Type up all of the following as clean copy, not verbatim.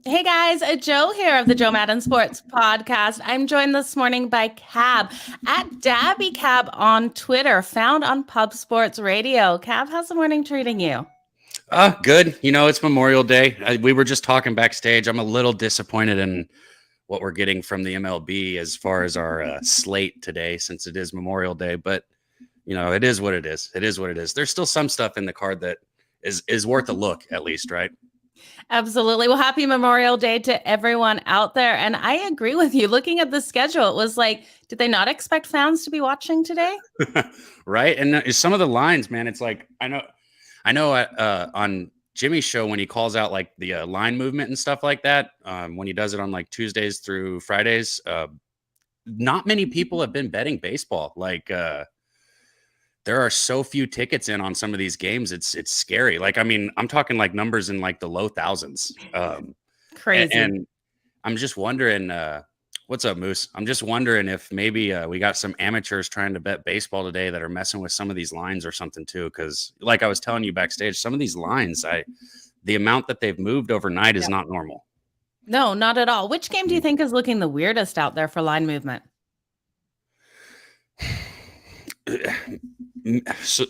Hey guys, Joe here of the Jo Madden Sports Podcast. I'm joined this morning by Cab at Dabby Cab on Twitter, found on Pub Sports Radio. Cab, how's the morning treating you? Good. It's Memorial Day. We were just talking backstage. I'm a little disappointed in what we're getting from the MLB as far as our slate today, since it is Memorial Day. But it is what it is. It is what it is. There's still some stuff in the card that is worth a look, at least, right? Absolutely. Well, happy Memorial Day to everyone out there. And I agree with you. Looking at the schedule, it was like, did they not expect fans to be watching today? Right. And some of the lines, man, it's like, I know on Jimmy's show, when he calls out like the line movement and stuff like that, when he does it on like Tuesdays through Fridays, not many people have been betting baseball. There are so few tickets in on some of these games. It's scary. I'm talking like numbers in like the low thousands. Crazy. And I'm just wondering, what's up, Moose? I'm just wondering if maybe we got some amateurs trying to bet baseball today that are messing with some of these lines or something too. Because like I was telling you backstage, some of these lines, the amount that they've moved overnight is not normal. No, not at all. Which game do you think is looking the weirdest out there for line movement? So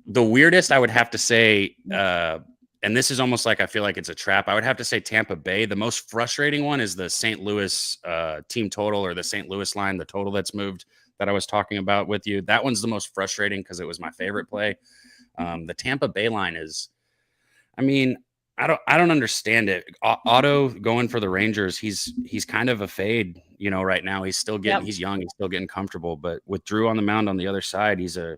the weirdest, I would have to say, and this is almost like I feel like it's a trap. I would have to say Tampa Bay. The most frustrating one is the St. Louis team total, or the St. Louis line, the total that's moved that I was talking about with you. That one's the most frustrating because it was my favorite play. The Tampa Bay line is, I mean, I don't understand it. Otto going for the Rangers, he's kind of a fade, right now. He's still getting, he's young, he's still getting comfortable. But with Drew on the mound on the other side, he's a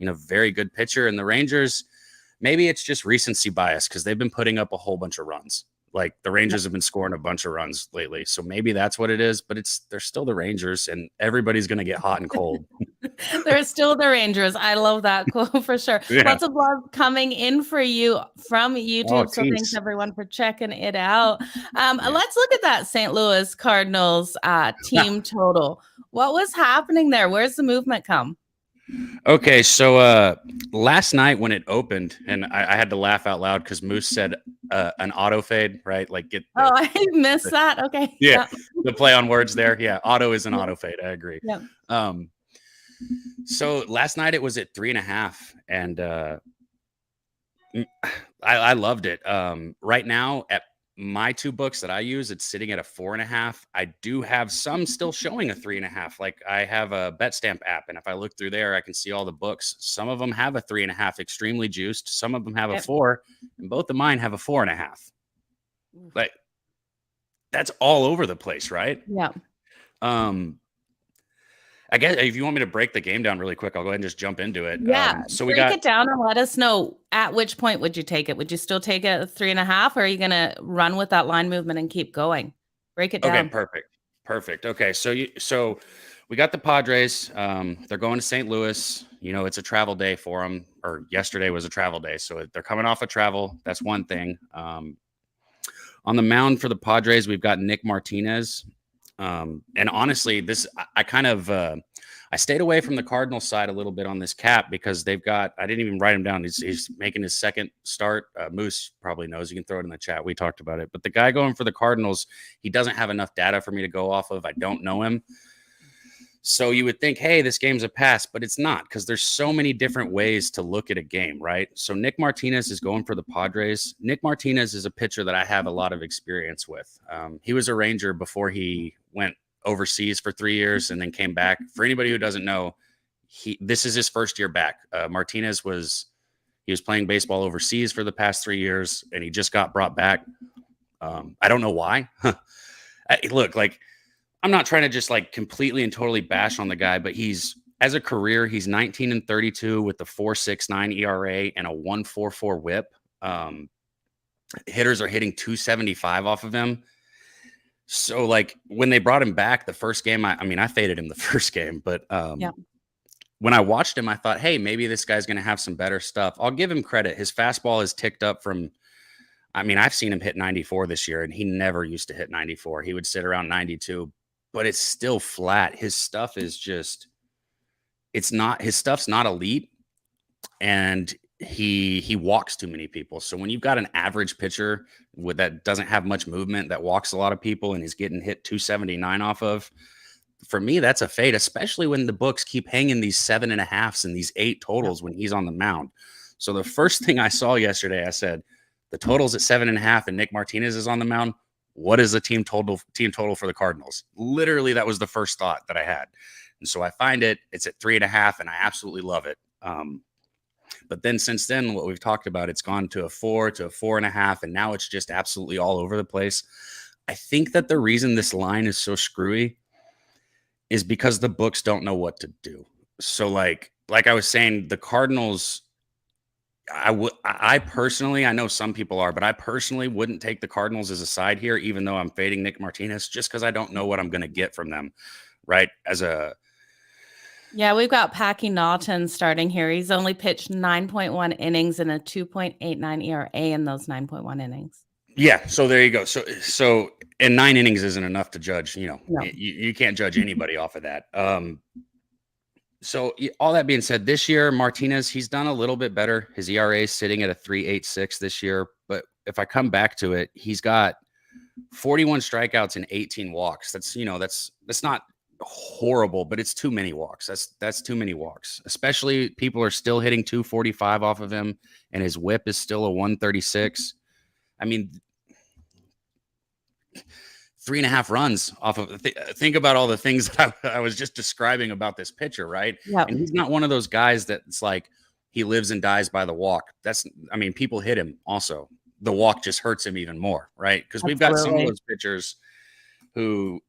very good pitcher. And the Rangers, maybe it's just recency bias because they've been putting up a whole bunch of runs. Like the Rangers have been scoring a bunch of runs lately. So maybe that's what it is, but they're still the Rangers, and everybody's going to get hot and cold. They're still the Rangers. I love that quote for sure. Yeah. Lots of love coming in for you from YouTube. Oh, so thanks everyone for checking it out. Let's look at that St. Louis Cardinals team total. What was happening there? Where's the movement come? Okay, so last night when it opened, and I had to laugh out loud because Moose said an auto fade, right? Like I missed that. Okay. Yeah, the play on words there. Yeah, auto is an auto fade. I agree. Yeah. So last night it was at 3.5, and I loved it. Right now at my two books that I use, it's sitting at a 4.5. I do have some still showing a 3.5. Like I have a BetStamp app, and if I look through there, I can see all the books. Some of them have a 3.5, extremely juiced. Some of them have a 4, and both of mine have a 4.5. Like that's all over the place, right? Yeah. I guess if you want me to break the game down really quick, I'll go ahead and just jump into it. Yeah. So break it down and let us know at which point would you take it? Would you still take it at 3.5, or are you going to run with that line movement and keep going? Break it down. Okay, perfect. Okay, so we got the Padres. They're going to St. Louis. It's a travel day for them, or yesterday was a travel day, so they're coming off of travel. That's one thing. On the mound for the Padres, we've got Nick Martinez. And honestly, I stayed away from the Cardinals side a little bit on this cap because I didn't even write him down. He's making his second start. Moose probably knows. You can throw it in the chat. We talked about it. But the guy going for the Cardinals, he doesn't have enough data for me to go off of. I don't know him. So you would think, hey, this game's a pass, but it's not, because there's so many different ways to look at a game, right? So Nick Martinez is going for the Padres. Nick Martinez is a pitcher that I have a lot of experience with. He was a Ranger before he went overseas for 3 years and then came back. For anybody who doesn't know, this is his first year back. Martinez was playing baseball overseas for the past 3 years, and he just got brought back. I don't know why. Look, like, I'm not trying to just like completely and totally bash on the guy, but as a career, he's 19-32 with a 4.69 ERA and a 1.44 WHIP. Hitters are hitting 275 off of him. So like when they brought him back the first game, I faded him the first game, but when I watched him, I thought, hey, maybe this guy's going to have some better stuff. I'll give him credit. His fastball has ticked up from, I've seen him hit 94 this year, and he never used to hit 94. He would sit around 92. But it's still flat. His stuff is his stuff's not elite. And he walks too many people. So when you've got an average pitcher that doesn't have much movement, that walks a lot of people, and he's getting hit 279 off of, for me, that's a fade, especially when the books keep hanging these 7.5s and these 8 totals when he's on the mound. So the first thing I saw yesterday, I said, the total's at 7.5 and Nick Martinez is on the mound. What is the team total for the Cardinals? Literally, that was the first thought that I had. And so I find it's at 3.5, and I absolutely love it. But then since then, what we've talked about, it's gone to a 4, to a 4.5, and now it's just absolutely all over the place. I think that the reason this line is so screwy is because the books don't know what to do. So like I was saying, the Cardinals, I personally, I know some people are, but I personally wouldn't take the Cardinals as a side here, even though I'm fading Nick Martinez, just because I don't know what I'm going to get from them, right? Yeah, we've got Packy Naughton starting here. He's only pitched 9.1 innings and a 2.89 ERA in those 9.1 innings. Yeah, so there you go. So and 9 innings isn't enough to judge. No. You can't judge anybody off of that. So all that being said, this year Martinez, he's done a little bit better. His ERA is sitting at a 3.86 this year. But if I come back to it, he's got 41 strikeouts and 18 walks. That's not horrible, but it's too many walks. That's too many walks. Especially people are still hitting 245 off of him, and his whip is still a 136. I mean, 3.5 runs off of. Think about all the things that I was just describing about this pitcher, right? Yeah. And he's not one of those guys that's like he lives and dies by the walk. People hit him also. The walk just hurts him even more, right? Because we've got some of those pitchers who,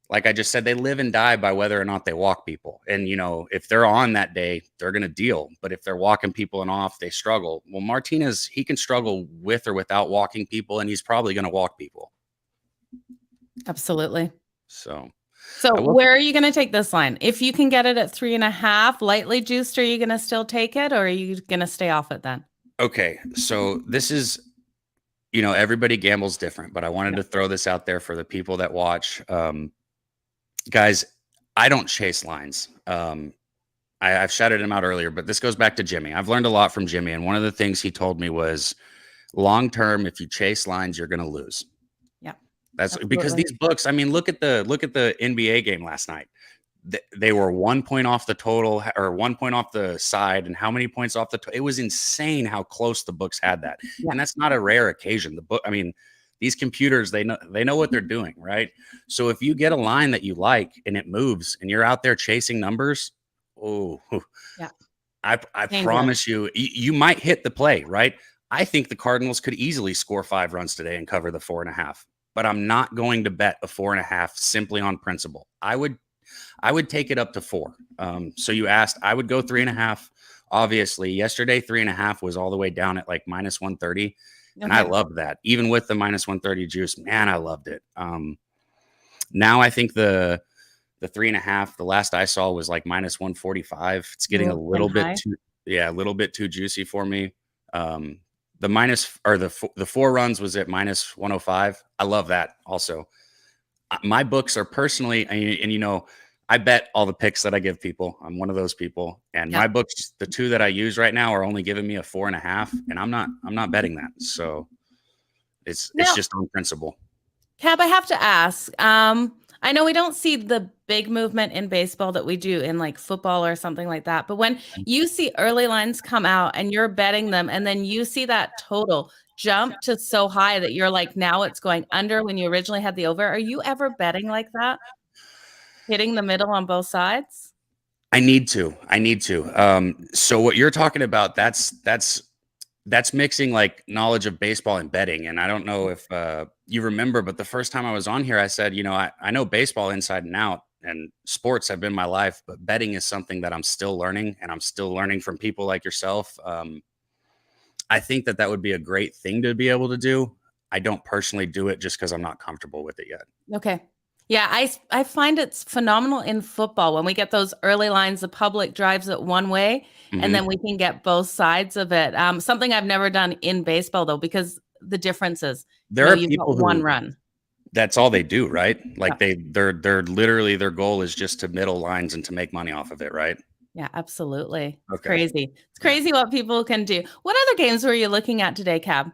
like I just said, they live and die by whether or not they walk people. And, if they're on that day, they're going to deal. But if they're walking people and off, they struggle. Well, Martinez, he can struggle with or without walking people, and he's probably going to walk people. Absolutely. So where are you going to take this line? If you can get it at 3.5, lightly juiced, are you going to still take it, or are you going to stay off it then? Okay. So this is, everybody gambles different, but I wanted to throw this out there for the people that watch. Guys, I don't chase lines. I've shouted him out earlier, but this goes back to Jimmy. I've learned a lot from Jimmy, and one of the things he told me was, long term, if you chase lines, you're going to lose. Yeah, that's absolutely. Because these books. I mean, look at the NBA game last night. They were 1 point off the total, or 1 point off the side, and how many points off the total? It was insane how close the books had that, and that's not a rare occasion. These computers, they know what they're doing, right? So if you get a line that you like and it moves and you're out there chasing numbers, I promise you might hit the play, right? I think the Cardinals could easily score 5 runs today and cover the 4.5, but I'm not going to bet a 4.5 simply on principle. I would take it up to 4. So you asked, I would go 3.5. Obviously, yesterday 3.5 was all the way down at like -130. And I loved that. Even with the -130 juice, man, I loved it. Now I think the 3.5, the last I saw was like -145. It's getting a little bit too juicy for me. The 4 runs was at -105. I love that also. My books are personally, and I bet all the picks that I give people. I'm one of those people. And my books, the 2 that I use right now, are only giving me a 4.5, and I'm not betting that. So it's just on principle. Cab, I have to ask. I know we don't see the big movement in baseball that we do in like football or something like that. But when you see early lines come out and you're betting them, and then you see that total jump to so high that you're like, now it's going under when you originally had the over. Are you ever betting like that? Hitting the middle on both sides? I need to. So what you're talking about, that's mixing like knowledge of baseball and betting. And I don't know if you remember, but the first time I was on here, I said, I know baseball inside and out, and sports have been my life, but betting is something that I'm still learning, and I'm still learning from people like yourself. I think that would be a great thing to be able to do. I don't personally do it just because I'm not comfortable with it yet. Okay. Yeah, I find it's phenomenal in football when we get those early lines. The public drives it one way, and then we can get both sides of it. Something I've never done in baseball, though, because the difference is there are people who one run. That's all they do, right? Like they're literally, their goal is just to middle lines and to make money off of it, right? Yeah, absolutely. It's Okay. crazy. It's Yeah. crazy what people can do. What other games were you looking at today, Cab?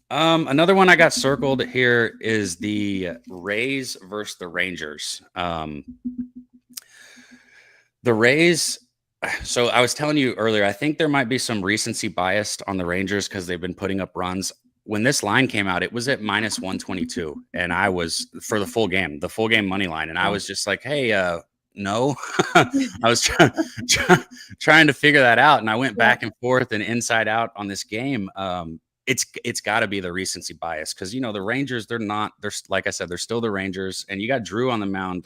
Another one I got circled here is the Rays versus the Rangers. The Rays. So I was telling you earlier, I think there might be some recency bias on the Rangers because they've been putting up runs. When this line came out, it was at minus 122, and I was for the full game money line, and I was just like, "Hey, no." I was trying to figure that out, and I went back and forth and inside out on this game. It's got to be the recency bias because the Rangers, they're like I said, they're still the Rangers, and you got Drew on the mound.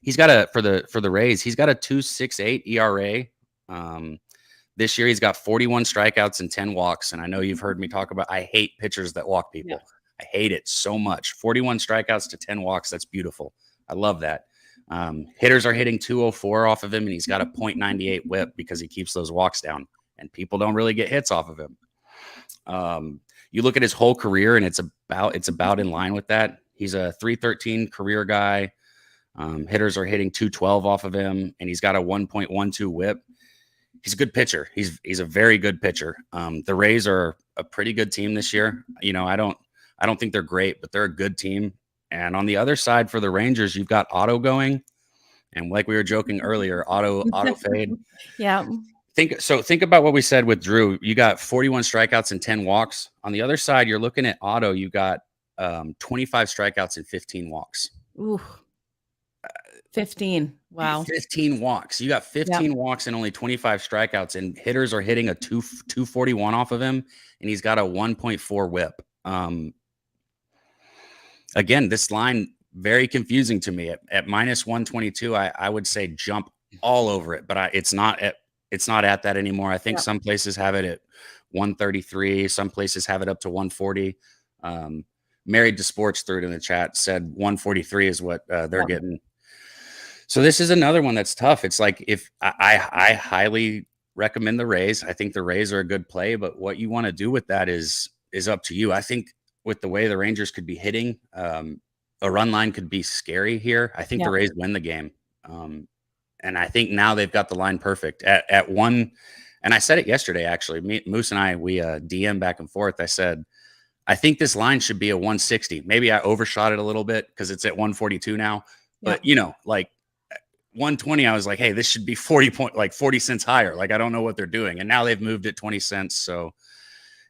He's got for the Rays, he's got a 2.68 ERA. This year he's got 41 strikeouts and 10 walks. And I know you've heard me talk about I hate pitchers that walk people. Yeah. I hate it so much. 41 strikeouts to 10 walks. That's beautiful. I love that. Hitters are hitting 204 off of him, and he's got a .98 whip because he keeps those walks down, and people don't really get hits off of him. You look at his whole career, and it's about in line with that. He's a 313 career guy. Hitters are hitting 212 off of him, and he's got a 1.12 whip. He's a good pitcher. He's a very good pitcher. The Rays are a pretty good team this year. I don't think they're great, but they're a good team. And on the other side for the Rangers, you've got Otto going, and like we were joking earlier, Otto fade. Yeah. Think about what we said with Drew. You got 41 strikeouts and 10 walks. On the other side, you're looking at Otto. You got 25 strikeouts and 15 walks. Ooh. 15. Wow. 15 walks. You got 15 walks and only 25 strikeouts, and hitters are hitting a 241 off of him, and he's got a 1.4 whip. Again, this line very confusing to me. At minus 122, I would say jump all over it, but it's not at that anymore. I think some places have it at 133. Some places have it up to 140. Married to Sports threw it in the chat, said 143 is what they're getting. So this is another one that's tough. It's like if I highly recommend the Rays. I think the Rays are a good play, but what you want to do with that is up to you. I think with the way the Rangers could be hitting, a run line could be scary here. I think the Rays win the game. And I think now they've got the line perfect at one. And I said it yesterday, actually. Moose and I, we DM back and forth. I said, I think this line should be a 160. Maybe I overshot it a little bit because it's at 142 now. But, like 120, I was like, hey, this should be 40 cents higher. Like, I don't know what they're doing. And now they've moved it 20 cents. So,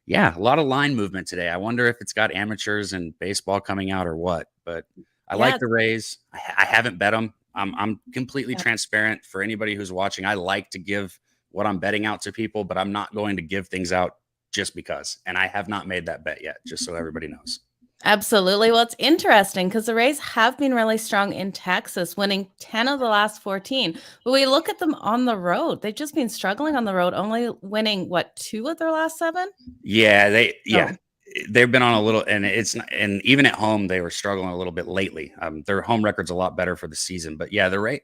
yeah, a lot of line movement today. I wonder if it's got amateurs and baseball coming out or what. But I like the Rays. I haven't bet them. I'm completely transparent for anybody who's watching. I like to give what I'm betting out to people, but I'm not going to give things out just because. And I have not made that bet yet, just so everybody knows. Absolutely. Well, it's interesting because the Rays have been really strong in Texas, winning 10 of the last 14. But we look at them on the road. They've just been struggling on the road, only winning, 2 of their last 7? Yeah, they've been on a little, and and even at home, they were struggling a little bit lately. Their home record's a lot better for the season. But yeah, the rate,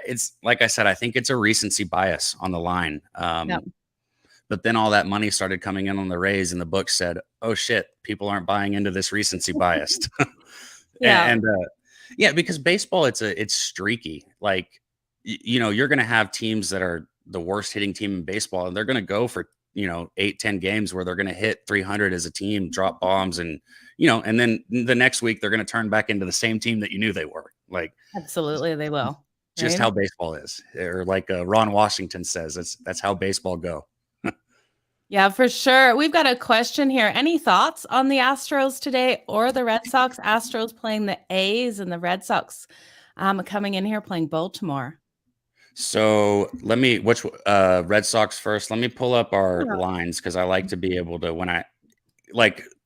it's like I said, I think it's a recency bias on the line. But then all that money started coming in on the Rays, and the book said, oh shit, people aren't buying into this recency bias. Because baseball, it's streaky. Like, you're going to have teams that are the worst hitting team in baseball, and they're going to go for, 8-10 games where they're going to hit 300 as a team, drop bombs. And, and then the next week they're going to turn back into the same team that you knew they were. Like, absolutely. They will. Just how baseball is. Or like Ron Washington says, that's how baseball go. Yeah, for sure. We've got a question here. Any thoughts on the Astros today or the Red Sox? Astros playing the A's and the Red Sox coming in here playing Baltimore. So which Red Sox first? Let me pull up our lines because I like to be able to, when I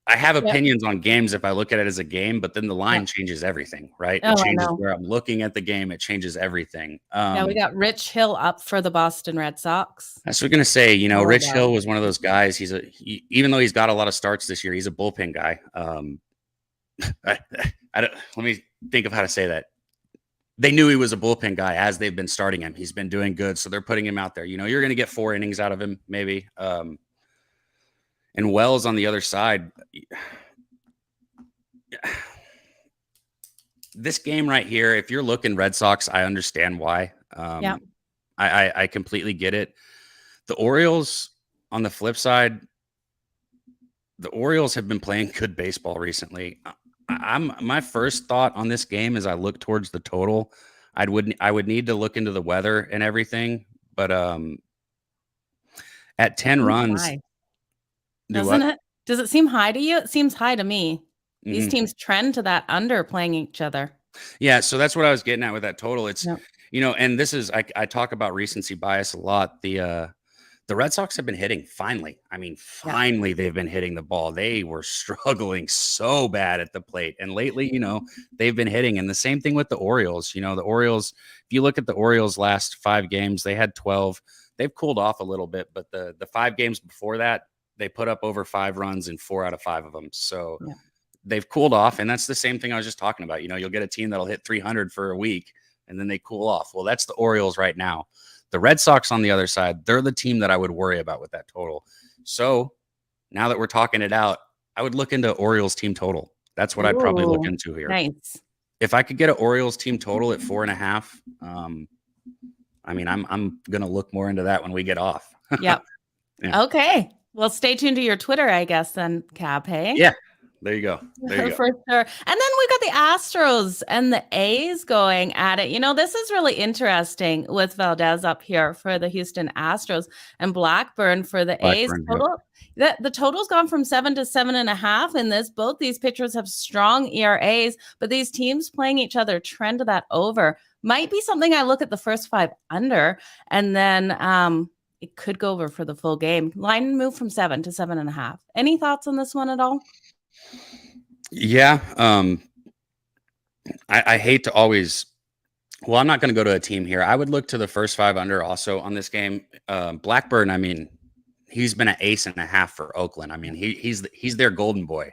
have opinions on games if I look at it as a game, but then the line changes everything, right? It changes where I'm looking at the game. It changes everything. We got Rich Hill up for the Boston Red Sox. That's what I'm going to say. Rich Hill was one of those guys. Even though he's got a lot of starts this year, he's a bullpen guy. Let me think of how to say that. They knew he was a bullpen guy as they've been starting him. He's been doing good, so they're putting him out there. You're going to get 4 innings out of him, maybe. And Wells on the other side, this game right here, if you're looking Red Sox, I understand why. I I completely get it. The Orioles, on the flip side, the Orioles have been playing good baseball recently. My first thought on this game as I look towards the total, I would need to look into the weather and everything, but at 10 runs, High, do doesn't what? it? Does it seem high to you? It seems high to me. These Mhm. teams trend to that under playing each other. Yeah, so that's what I was getting at with that total. It's Yep. and this is I talk about recency bias a lot. The Red Sox have been hitting finally. I mean, Yeah. finally they've been hitting the ball. They were struggling so bad at the plate. And lately, they've been hitting. And the same thing with the Orioles. The Orioles, if you look at the Orioles last 5 games, they had 12. They've cooled off a little bit, but the 5 games before that, they put up over 5 runs in 4 out of 5 of them. So Yeah. they've cooled off. And that's the same thing I was just talking about. You'll get a team that'll hit 300 for a week and then they cool off. Well, that's the Orioles right now. The Red Sox on the other side, they're the team that I would worry about with that total. So now that we're talking it out, I would look into Orioles team total. That's what I'd probably look Ooh, into here. nice. If I could get an Orioles team total at 4.5, I mean, I'm gonna look more into that when we get off. Yep. Yeah. Okay. Well, stay tuned to your Twitter, I guess, then, Cab, hey? Yeah. There you go. There you go. For sure. And then we've got the Astros and the A's going at it. This is really interesting with Valdez up here for the Houston Astros and Blackburn for the A's. Blackburn, yep. The total's gone from 7 to 7.5 in this. Both these pitchers have strong ERAs, but these teams playing each other trend to that over. Might be something I look at the first 5 under, and then it could go over for the full game. Line moved from 7 to 7.5. Any thoughts on this one at all? Yeah. I hate to always. Well, I'm not going to go to a team here. I would look to the first 5 under also on this game. Blackburn, I mean, he's been an ace and a half for Oakland. I mean, he's their golden boy.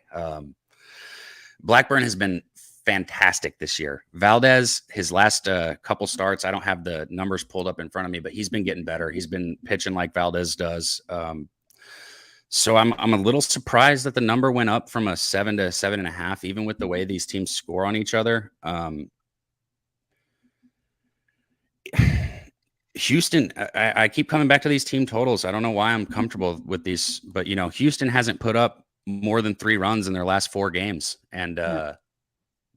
Blackburn has been fantastic this year. Valdez, his last couple starts, I don't have the numbers pulled up in front of me, but he's been getting better. He's been pitching like Valdez does. So I'm a little surprised that the number went up from a 7 to 7.5, even with the way these teams score on each other. Houston, I keep coming back to these team totals. I don't know why I'm comfortable with these, but Houston hasn't put up more than 3 runs in their last 4 games, and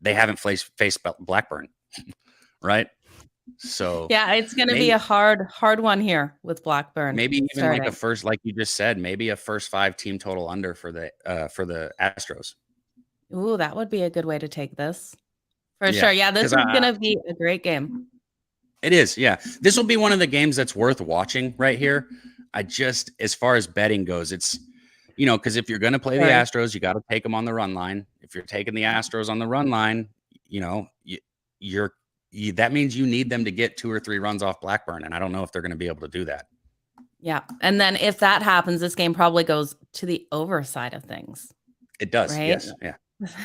they haven't faced Blackburn, right? So yeah, it's going to be a hard one here with Blackburn. Maybe even starting. Like a first, like you just said, maybe a first 5 team total under for the Astros. Ooh, that would be a good way to take this for sure. Yeah, this is going to be a great game. It is. Yeah, this will be one of the games that's worth watching right here. As far as betting goes, it's because if you're going to play the Astros, you got to take them on the run line. If you're taking the Astros on the run line, that means you need them to get 2 or 3 runs off Blackburn, and I don't know if they're going to be able to do that. Yeah, and then if that happens, this game probably goes to the over side of things. It does, right? Yes, yeah,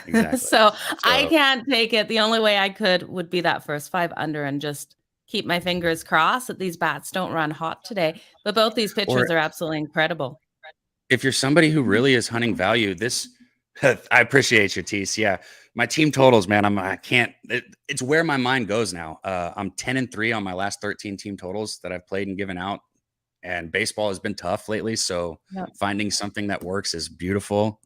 exactly. so I can't take it. The only way I could would be that first 5 under and just keep my fingers crossed that these bats don't run hot today. But both these pitchers are absolutely incredible. If you're somebody who really is hunting value, I appreciate your tease. Yeah. My team totals, man, it's where my mind goes now. I'm 10-3 on my last 13 team totals that I've played and given out. And baseball has been tough lately. So finding something that works is beautiful.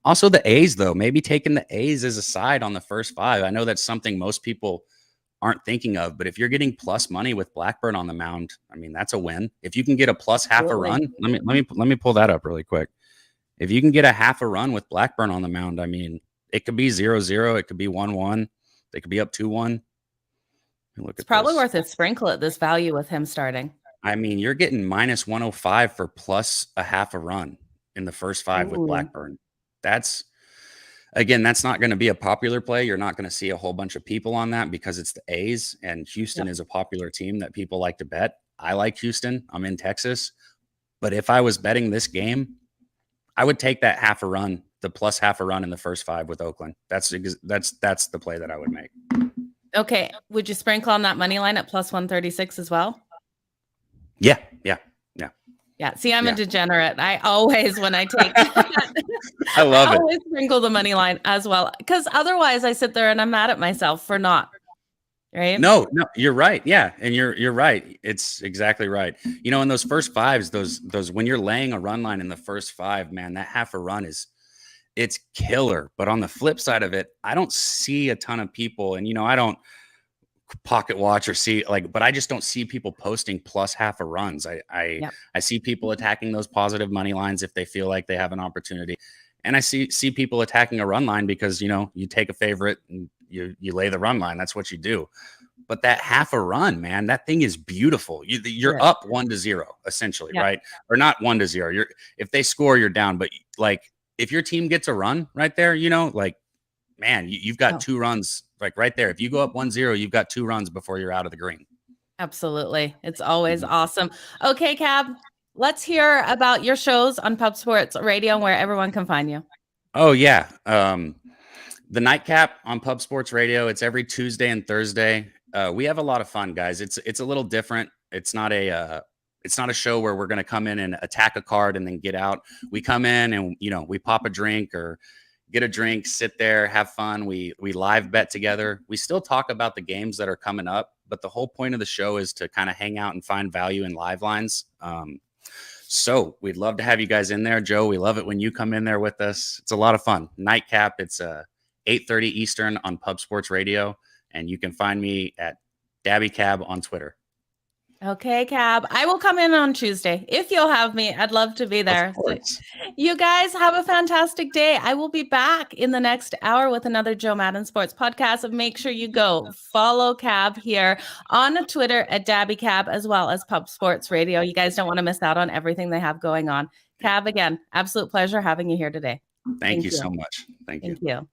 Also the A's though, maybe taking the A's as a side on the first 5. I know that's something most people aren't thinking of, but if you're getting plus money with Blackburn on the mound, I mean, that's a win. If you can get a plus half a run, let me pull that up really quick. If you can get a half a run with Blackburn on the mound, I mean, it could be 0-0. It could be 1-1. They could be up 2-1. It's probably worth a sprinkle at this value with him starting. I mean, you're getting minus 105 for plus a half a run in the first 5 with Blackburn. That's not going to be a popular play. You're not going to see a whole bunch of people on that because it's the A's, and Houston is a popular team that people like to bet. I like Houston. I'm in Texas. But if I was betting this game, I would take that half a run, the plus half a run in the first 5 with Oakland. That's the play that I would make. Okay. Would you sprinkle on that money line at plus 136 as well? Yeah. See, I'm a degenerate. I always, when I take I love it. always sprinkle the money line as well. Because otherwise I sit there and I'm mad at myself for not right? No, you're right. Yeah, and you're right. It's exactly right. In those first fives, those when you're laying a run line in the first five, man, that half a run it's killer. But on the flip side of it, I don't see a ton of people, and I don't pocket watch or see but I just don't see people posting plus half a runs. Yep. I see people attacking those positive money lines if they feel like they have an opportunity, and I see people attacking a run line because you take a favorite and you lay the run line. That's what you do. But that half a run, man, that thing is beautiful. You're Yeah. up 1-0 essentially, Yeah. right? Or not 1-0. If they score, you're down. But if your team gets a run right there, man, you've got Oh. 2 runs right there. If you go up 1-0, you've got 2 runs before you're out of the green. Absolutely. It's always awesome. Okay, Cab, let's hear about your shows on Pub Sports Radio and where everyone can find you. Oh, yeah. The Nightcap on Pub Sports Radio. It's every Tuesday and Thursday. We have a lot of fun, guys. It's a little different. It's not a show where we're going to come in and attack a card and then get out. We come in and we pop a drink or get a drink, sit there, have fun. We live bet together. We still talk about the games that are coming up, but the whole point of the show is to kind of hang out and find value in live lines. So we'd love to have you guys in there. Joe, we love it when you come in there with us. It's a lot of fun. Nightcap, it's 8:30 Eastern on Pub Sports Radio, and you can find me at Dabby Cab on Twitter. Okay, Cab. I will come in on Tuesday if you'll have me. I'd love to be there. So you guys have a fantastic day. I will be back in the next hour with another Jo Madden Sports Podcast. And make sure you go follow Cab here on Twitter at Dabby Cab, as well as Pub Sports Radio. You guys don't want to miss out on everything they have going on. Cab, again, absolute pleasure having you here today. Thank you so much. Thank you.